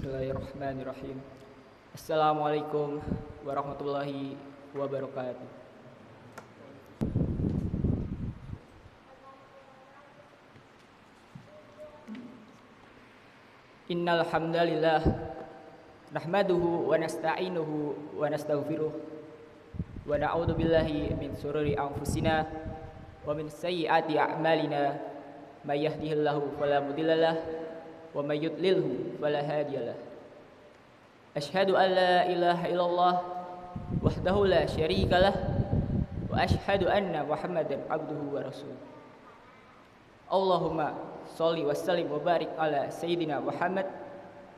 Bismillahirrahmanirrahim. Assalamualaikum warahmatullahi wabarakatuh. Innal hamdalillah nahmaduhu wa nasta'inuhu wa nastaghfiruh wa na'udzu billahi min shururi anfusina wa min sayyiati a'malina may yahdihillahu fala mudhillalah wa may yudlilhu fala hadiyalah. Asyhadu an la ilaha illallah wahdahu la syarikalah wa asyhadu anna Muhammadan abduhu wa rasuluh. Allahumma sholli wa sallim wa barik ala sayyidina Muhammad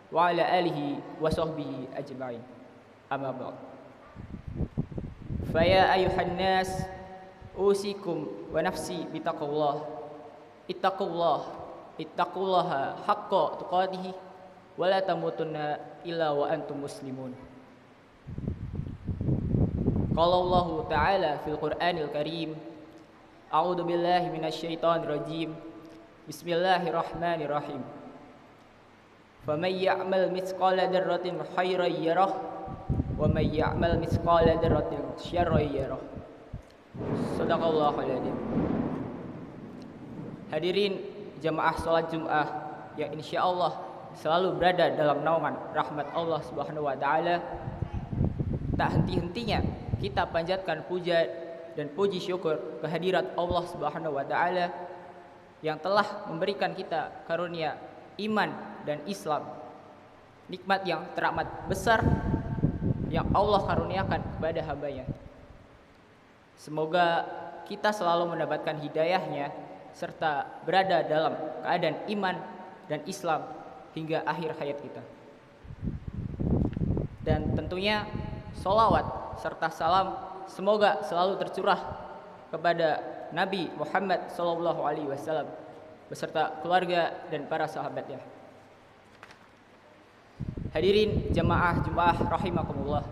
wa ala alihi wa sahbihi ajma'in. Amma ba'd. Fa ya ayuhan nas usikum wa nafsi bitaqwallah. Ittaqullaha haqqa tuqatih wa la tamutunna illa wa antum muslimun. Qala Allah Ta'ala fil Qur'anil Karim, a'udzu billahi minasyaitonir rajim. Bismillahirrahmanirrahim. Faman ya'mal mithqala dzarratin khairan yarah wa man ya'mal mithqala dzarratin syarran yarah. Shadaqallahul adzim. Hadirin jamaah salat Jumat yang insyaallah selalu berada dalam naungan rahmat Allah Subhanahu wa taala. Tak henti-hentinya kita panjatkan puja dan puji syukur kehadirat Allah Subhanahu wa taala yang telah memberikan kita karunia iman dan Islam. Nikmat yang teramat besar yang Allah karuniakan kepada hamba-Nya. Semoga kita selalu mendapatkan hidayahnya serta berada dalam keadaan iman dan Islam hingga akhir hayat kita. Dan tentunya sholawat serta salam semoga selalu tercurah kepada Nabi Muhammad SAW beserta keluarga dan para sahabatnya. Hadirin jamaah Jumat rahimakumullah.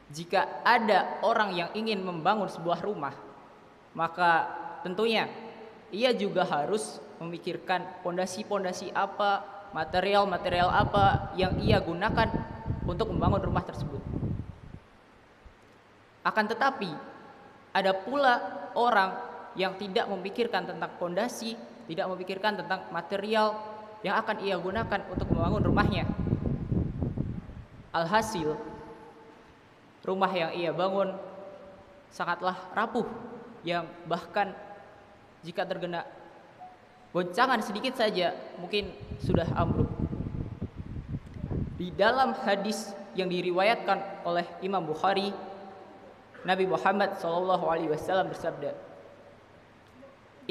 Jika ada orang yang ingin membangun sebuah rumah, maka tentunya ia juga harus memikirkan pondasi-pondasi apa, material-material apa yang ia gunakan untuk membangun rumah tersebut. Akan tetapi ada pula orang yang tidak memikirkan tentang pondasi, tidak memikirkan tentang material yang akan ia gunakan untuk membangun rumahnya. Alhasil rumah yang ia bangun sangatlah rapuh, yang bahkan jika terkena goncangan sedikit saja mungkin sudah ambruk. Di dalam hadis yang diriwayatkan oleh Imam Bukhari, Nabi Muhammad SAW bersabda,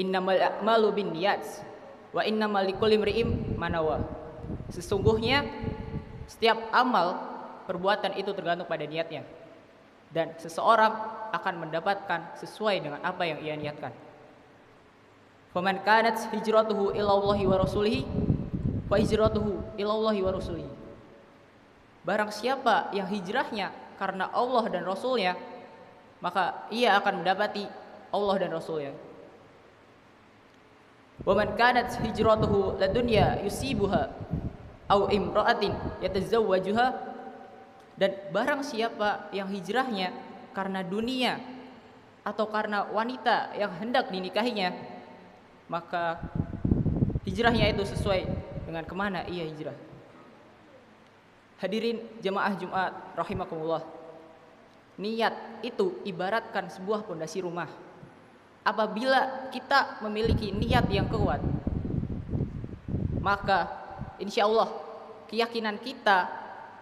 "Innamal a'malu binniyat wa innamal likulli imri'in ma nawa." Sesungguhnya setiap amal perbuatan itu tergantung pada niatnya, dan seseorang akan mendapatkan sesuai dengan apa yang ia niatkan. Faman kanat hijratuhu ilallahi wa rasulihi fa hijratuhu ilallahi wa rasulihi. Barang siapa yang hijrahnya karena Allah dan Rasulnya, maka ia akan mendapati Allah dan Rasulnya. Wa man kanat hijratuhu ladunya yusibuha au imra'atin yatazawwajuha. Dan barang siapa yang hijrahnya karena dunia atau karena wanita yang hendak dinikahinya, maka hijrahnya itu sesuai dengan kemana ia hijrah. Hadirin jemaah Jumat rahimakumullah. Niat itu ibaratkan sebuah pondasi rumah. Apabila kita memiliki niat yang kuat, maka insya Allah keyakinan kita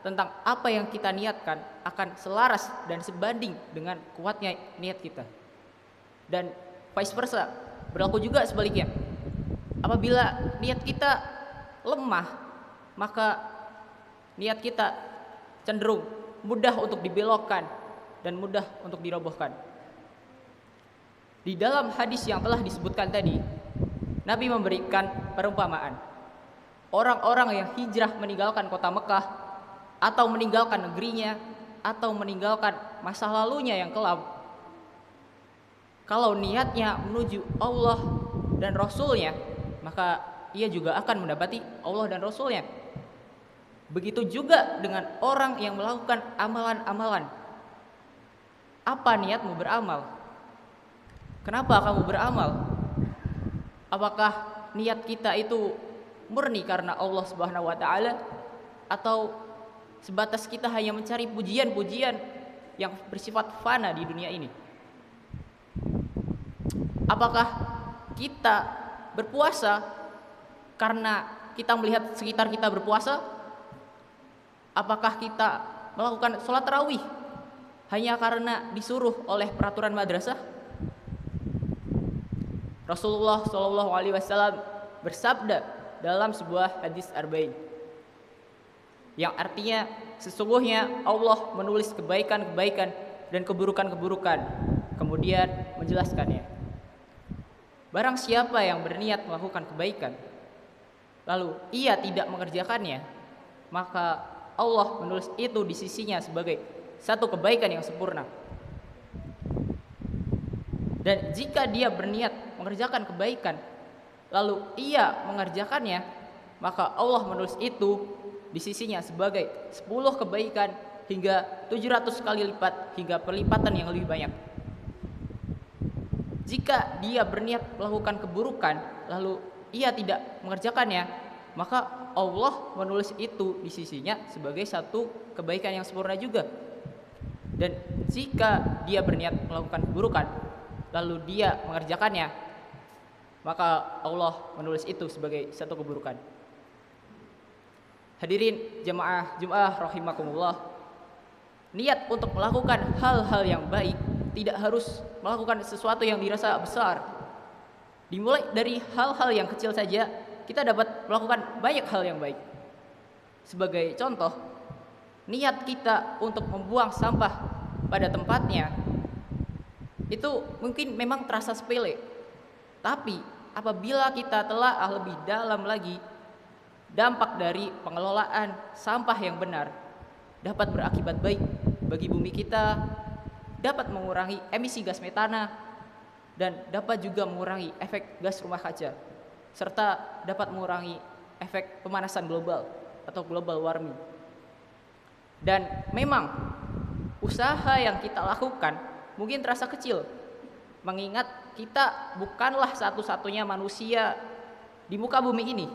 tentang apa yang kita niatkan akan selaras dan sebanding dengan kuatnya niat kita. Dan vice versa, berlaku juga sebaliknya. Apabila niat kita lemah, maka niat kita cenderung mudah untuk dibelokkan dan mudah untuk dirobohkan. Di dalam hadis yang telah disebutkan tadi, Nabi memberikan perumpamaan. Orang-orang yang hijrah meninggalkan kota Mekah, atau meninggalkan negerinya, atau meninggalkan masa lalunya yang kelam, kalau niatnya menuju Allah dan Rasulnya, maka ia juga akan mendapati Allah dan Rasulnya. Begitu juga dengan orang yang melakukan amalan-amalan. Apa niatmu beramal? Kenapa kamu beramal? Apakah niat kita itu murni karena Allah Subhanahu wa taala, atau sebatas kita hanya mencari pujian-pujian yang bersifat fana di dunia ini? Apakah kita berpuasa karena kita melihat sekitar kita berpuasa? Apakah kita melakukan sholat tarawih hanya karena disuruh oleh peraturan madrasah? Rasulullah Shallallahu Alaihi Wasallam bersabda dalam sebuah hadis arba'in, yang artinya sesungguhnya Allah menulis kebaikan-kebaikan dan keburukan-keburukan, kemudian menjelaskannya. Barang siapa yang berniat melakukan kebaikan, lalu ia tidak mengerjakannya, maka Allah menulis itu di sisinya sebagai satu kebaikan yang sempurna. Dan jika dia berniat mengerjakan kebaikan, lalu ia mengerjakannya, maka Allah menulis itu di sisinya sebagai 10 kebaikan hingga 700 kali lipat, hingga perlipatan yang lebih banyak. Jika dia berniat melakukan keburukan, lalu ia tidak mengerjakannya, maka Allah menulis itu di sisinya sebagai satu kebaikan yang sempurna juga. Dan jika dia berniat melakukan keburukan, lalu dia mengerjakannya, maka Allah menulis itu sebagai satu keburukan. Hadirin jemaah Jumat rahimakumullah, niat untuk melakukan hal-hal yang baik tidak harus melakukan sesuatu yang dirasa besar. Dimulai dari hal-hal yang kecil saja, kita dapat melakukan banyak hal yang baik. Sebagai contoh, niat kita untuk membuang sampah pada tempatnya itu mungkin memang terasa sepele, tapi apabila kita telah lebih dalam lagi, dampak dari pengelolaan sampah yang benar dapat berakibat baik bagi bumi kita, dapat mengurangi emisi gas metana, dan dapat juga mengurangi efek gas rumah kaca, serta dapat mengurangi efek pemanasan global atau global warming. Dan memang usaha yang kita lakukan mungkin terasa kecil, mengingat kita bukanlah satu-satunya manusia di muka bumi ini,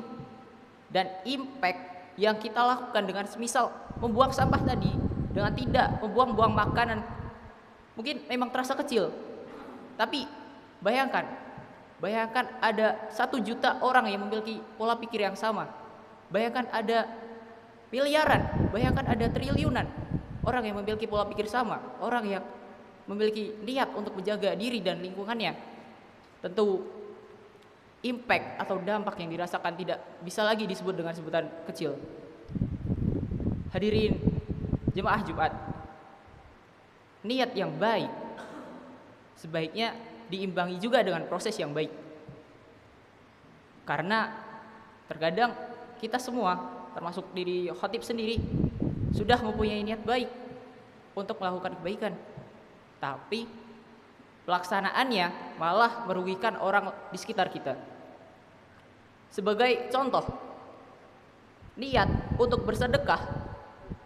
dan impact yang kita lakukan dengan semisal membuang sampah tadi, dengan tidak membuang-buang makanan, mungkin memang terasa kecil. Tapi bayangkan ada 1 juta orang yang memiliki pola pikir yang sama. Bayangkan ada miliaran, bayangkan ada triliunan orang yang memiliki pola pikir sama, orang yang memiliki niat untuk menjaga diri dan lingkungannya. Tentu impact atau dampak yang dirasakan tidak bisa lagi disebut dengan sebutan kecil. Hadirin jemaah Jumat, niat yang baik sebaiknya diimbangi juga dengan proses yang baik. Karena terkadang kita semua, termasuk diri khatib sendiri, sudah mempunyai niat baik untuk melakukan kebaikan, tapi pelaksanaannya malah merugikan orang di sekitar kita. Sebagai contoh, niat untuk bersedekah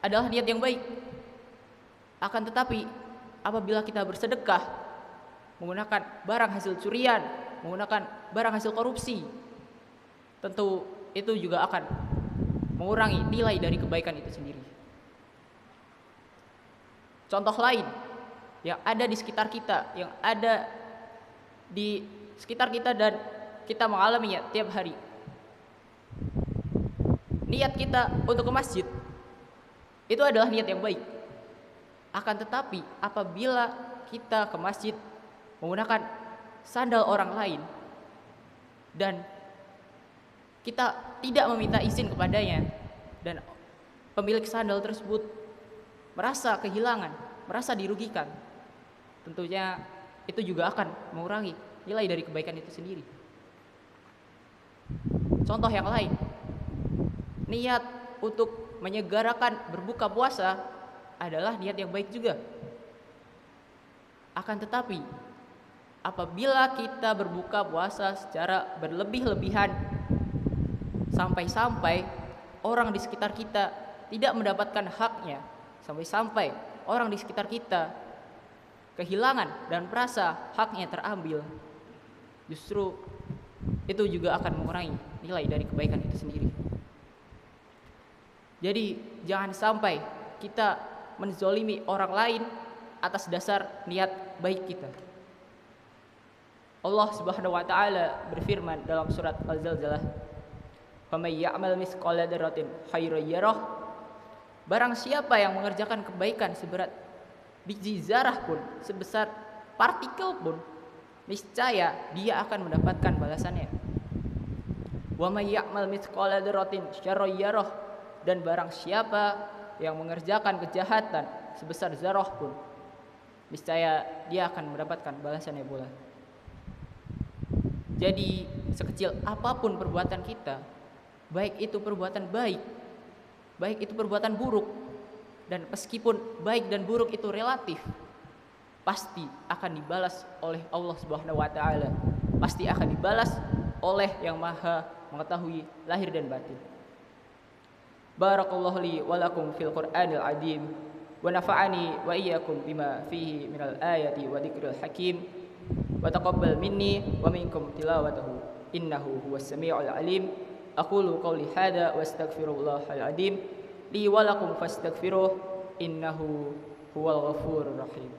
adalah niat yang baik. Akan tetapi apabila kita bersedekah menggunakan barang hasil curian, menggunakan barang hasil korupsi, tentu itu juga akan mengurangi nilai dari kebaikan itu sendiri. Contoh lain yang ada di sekitar kita, yang ada di sekitar kita dan kita mengalaminya tiap hari. Niat kita untuk ke masjid itu adalah niat yang baik. Akan tetapi apabila kita ke masjid menggunakan sandal orang lain dan kita tidak meminta izin kepadanya, dan pemilik sandal tersebut merasa kehilangan, merasa dirugikan, tentunya itu juga akan mengurangi nilai dari kebaikan itu sendiri. Contoh yang lain, niat untuk menyegarakan berbuka puasa adalah niat yang baik juga. Akan tetapi apabila kita berbuka puasa secara berlebih-lebihan, sampai-sampai orang di sekitar kita tidak mendapatkan haknya, sampai-sampai orang di sekitar kita kehilangan dan merasa haknya terambil, justru itu juga akan mengurangi nilai dari kebaikan itu sendiri. Jadi jangan sampai kita menzolimi orang lain atas dasar niat baik kita. Allah Subhanahu wa taala berfirman dalam surat Al-Zalzalah, "Faman ya'mal mithqala dzarratin khairan yarah." Barang siapa yang mengerjakan kebaikan seberat biji zarah pun, sebesar partikel pun, niscaya dia akan mendapatkan balasannya. Wa may ya'mal mithqala dzarratin syarran yarah. Dan barang siapa yang mengerjakan kejahatan sebesar zarah pun, niscaya dia akan mendapatkan balasannya pula. Jadi sekecil apapun perbuatan kita, baik itu perbuatan baik, baik itu perbuatan buruk, dan meskipun baik dan buruk itu relatif, pasti akan dibalas oleh Allah Subhanahu wa taala. Pasti akan dibalas oleh Yang Maha mengetahui lahir dan batin. Barakallahu li wa lakum fil Qur'anil azim wa nafa'ani wa iyyakum bima fihi minal ayati wa dzikril hakim wa taqabbal minni wa minkum tilawatahu innahu huwas samiul alim. Aqulu qawli hadza wa astaghfirullahal azim li wa lakum fastaghfiruh innahu huwal ghafurur rahim.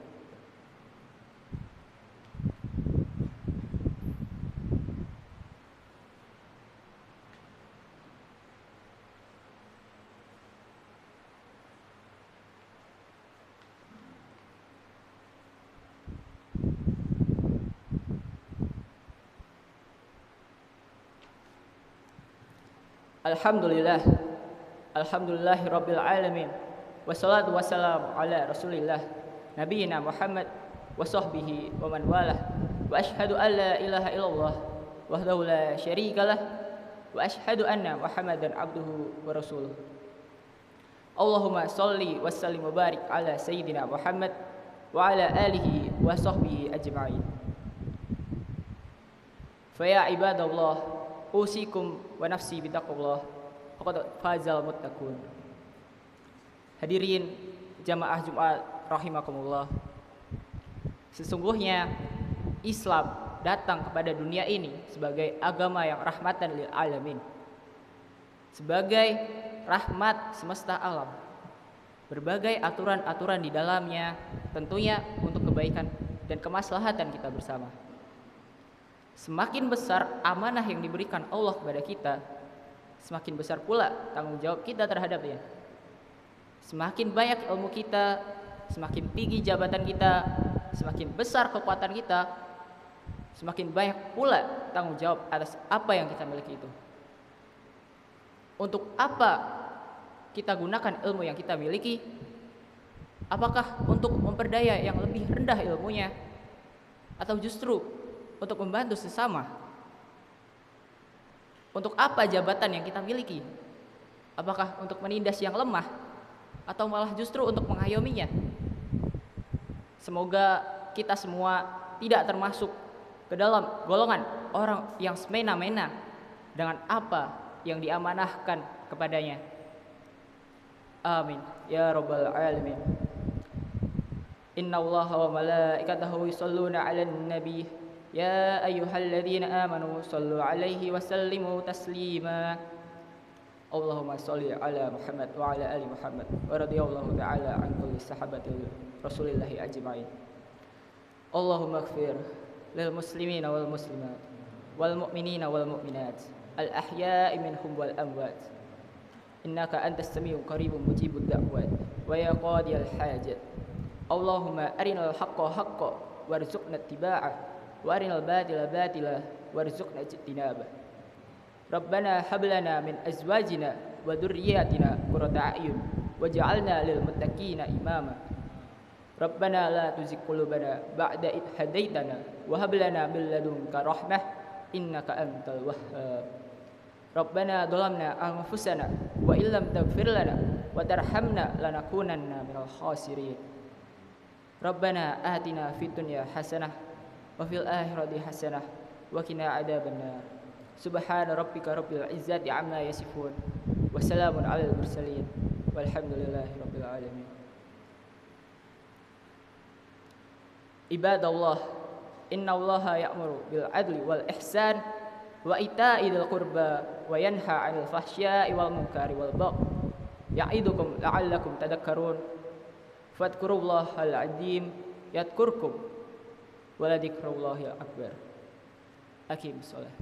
Alhamdulillah, alhamdulillahi rabbil alamin, wassalatu wassalamu ala rasulillah nabiyina Muhammad wa sahbihi wa man walah, wa ashhadu an la ilaha illallah wahdahu la syarikalah, wa ashhadu anna Muhammadan abduhu wa rasuluh. Allahumma salli wa sallim wa barik ala sayyidina Muhammad wa ala alihi wa sahbihi ajma'in. Fa ya ibadallah, usikum wa nafsi bitaqwallah, faqad fazal muttaqun. Hadirin jamaah Jumat rahimakumullah. Sesungguhnya Islam datang kepada dunia ini sebagai agama yang rahmatan lil alamin, sebagai rahmat semesta alam. Berbagai aturan-aturan di dalamnya tentunya untuk kebaikan dan kemaslahatan kita bersama. Semakin besar amanah yang diberikan Allah kepada kita, semakin besar pula tanggung jawab kita terhadapnya. Semakin banyak ilmu kita, semakin tinggi jabatan kita, semakin besar kekuatan kita, semakin banyak pula tanggung jawab atas apa yang kita miliki itu. Untuk apa kita gunakan ilmu yang kita miliki? Apakah untuk memperdaya yang lebih rendah ilmunya, atau justru untuk membantu sesama? Untuk apa jabatan yang kita miliki? Apakah untuk menindas yang lemah, atau malah justru untuk mengayominya? Semoga kita semua tidak termasuk ke dalam golongan orang yang semena-mena dengan apa yang diamanahkan kepadanya. Amin ya rabbal alamin. Inna Allaha wa malaikatahu yusholluna 'alan nabi. Ya ayyuhalladzina amanu shallu 'alaihi wa sallimu taslima. Allahumma shalli 'ala Muhammad wa 'ala ali Muhammad wa radhiyallahu ta'ala an kulli sahabati Rasulillah ajma'in. Allahumma ighfir lil muslimina wal muslimat wal mu'minina wal mu'minat al ahya'i minhum wal amwat. Innaka antas samiu qaribun mujibud da'wat wa ya qadiyal hajat. Allahumma arinal haqqa haqqan warzuqna ittiba'ah wa arinal batila batila warzuqna ijtinabah. Rabbana hab lana min azwajina wa dhurriyyatina qurrata a'yun waj'alna lil muttaqina imama. Rabbana la tuzigh qulubana ba'da idh hadaitana wa hab lana min ladunka rahmah innaka antal wahhab. Rabbana dhalamna anfusana wa illam taghfir lana wa tarhamna lanakunanna minal khasirin. Rabbana atina fid dunya hasanah wa fil akhirati hasanah wa qina adzabannar. Subhana rabbika rabbil izzati amma yasifun wa salamun alal mursalin Walhamdulillahirabbil alamin. Ibadallah, innallaha ya'muru bil adli wal ihsan wa ita'i dzil qurba wa yanha 'anil fahsya'i wal munkari wal baghi ya'idukum la'allakum tadhakkarun. Fadhkurullahal 'azim yadhkurkum wa la dzikrullahil akbar. Aqimus shalah.